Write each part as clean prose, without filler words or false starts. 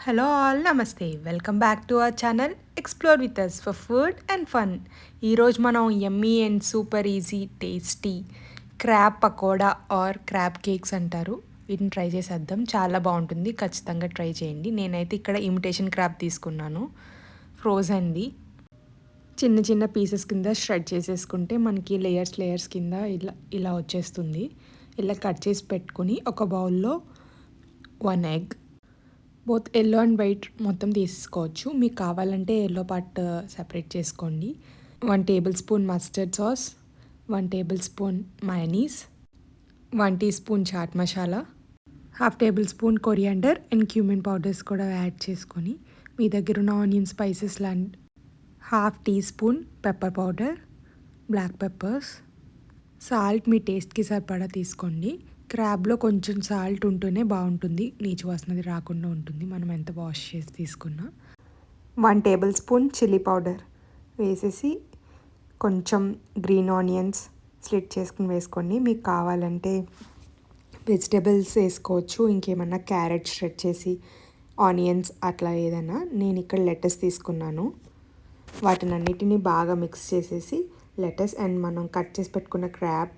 Hello all నమస్తే welcome back to our channel explore with us for food and fun. ఈరోజు మనం yummy and super easy tasty crab pakoda or crab cakes అంటారు, వీటిని try చేసేద్దాం. చాలా బాగుంటుంది, ఖచ్చితంగా ట్రై చేయండి. నేనైతే ఇక్కడ ఇమిటేషన్ క్రాబ్ తీసుకున్నాను, ఫ్రోజన్ది. చిన్న చిన్న పీసెస్ కింద షెడ్ చేసేసుకుంటే మనకి లేయర్స్ కింద ఇలా ఇలా వచ్చేస్తుంది. ఇలా కట్ చేసి పెట్టుకుని ఒక బౌల్లో 1 egg, both yellow and white మొత్తం తీసుకోవచ్చు. మీకు కావాలంటే ఎల్లో పార్ట్ సెపరేట్ చేసుకోండి. 1 tablespoon mustard sauce, 1 tablespoon mayonnaise, 1 teaspoon chaat masala, half tablespoon coriander and cumin powders కూడా యాడ్ చేసుకొని, మీ దగ్గర ఉన్న ఆనియన్ స్పైసెస్ లాంటి half teaspoon pepper powder, black peppers, salt మీ టేస్ట్కి సరిపడా తీసుకోండి. క్రాబ్లో కొంచెం సాల్ట్ ఉంటేనే బాగుంటుంది, నీచు వాసనది రాకుండా ఉంటుంది మనం ఎంత వాష్ చేసి తీసుకున్నా. 1 టేబుల్ స్పూన్ చిల్లీ పౌడర్ వేసేసి కొంచెం గ్రీన్ ఆనియన్స్ స్లిట్ చేసుకుని వేసుకోండి. మీకు కావాలంటే వెజిటేబుల్స్ వేసుకోవచ్చు, ఇంకేమన్నా క్యారెట్ స్ట్రెచ్ చేసి ఆనియన్స్ అట్లా ఏదైనా. నేను ఇక్కడ లెటస్ తీసుకున్నాను. వాటిని అన్నిటినీ బాగా మిక్స్ చేసేసి లెటస్ అండ్ మనం కట్ చేసి పెట్టుకున్న క్రాబ్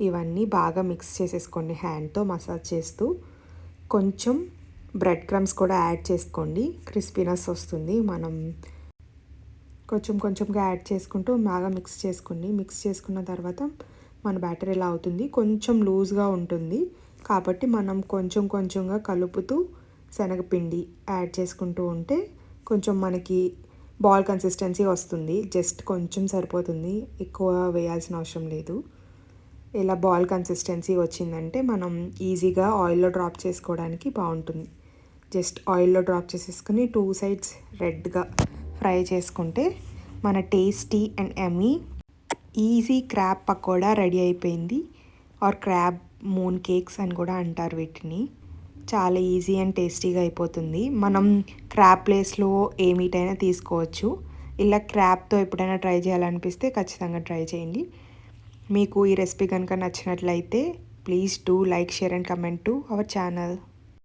ఇవన్నీ బాగా మిక్స్ చేసేసుకోండి. హ్యాండ్తో మసాజ్ చేస్తూ కొంచెం బ్రెడ్ క్రమ్స్ కూడా యాడ్ చేసుకోండి, క్రిస్పీనెస్ వస్తుంది. మనం కొంచెంగా యాడ్ చేసుకుంటూ బాగా మిక్స్ చేసుకోండి. మిక్స్ చేసుకున్న తర్వాత మన బ్యాటర్ ఇలా అవుతుంది, కొంచెం లూజ్గా ఉంటుంది కాబట్టి మనం కొంచెంగా కలుపుతూ శనగపిండి యాడ్ చేసుకుంటూ ఉంటే కొంచెం మనకి బాల్ కన్సిస్టెన్సీ వస్తుంది. జస్ట్ కొంచెం సరిపోతుంది, ఎక్కువ వేయాల్సిన అవసరం లేదు. ఇలా బాల్ కన్సిస్టెన్సీ వచ్చిందంటే మనం ఈజీగా ఆయిల్లో డ్రాప్ చేసుకోవడానికి బాగుంటుంది. జస్ట్ ఆయిల్లో డ్రాప్ చేసేసుకుని 2 sides రెడ్గా ఫ్రై చేసుకుంటే మన tasty and yummy easy crab pakoda ready అయిపోయింది. ఆర్ క్రాబ్ మూన్ కేక్స్ అని కూడా అంటారు వీటిని. చాలా ఈజీ అండ్ టేస్టీగా అయిపోతుంది. మనం క్రాబ్ ప్లేస్లో ఏ మీట్ అయినా తీసుకోవచ్చు. ఇలా క్రాబ్తో ఎప్పుడైనా ట్రై చేయాలనిపిస్తే ఖచ్చితంగా ట్రై చేయండి. మీకు ఈ రెసిపీ కనుక నచ్చినట్లయితే please do like, share and comment to our channel.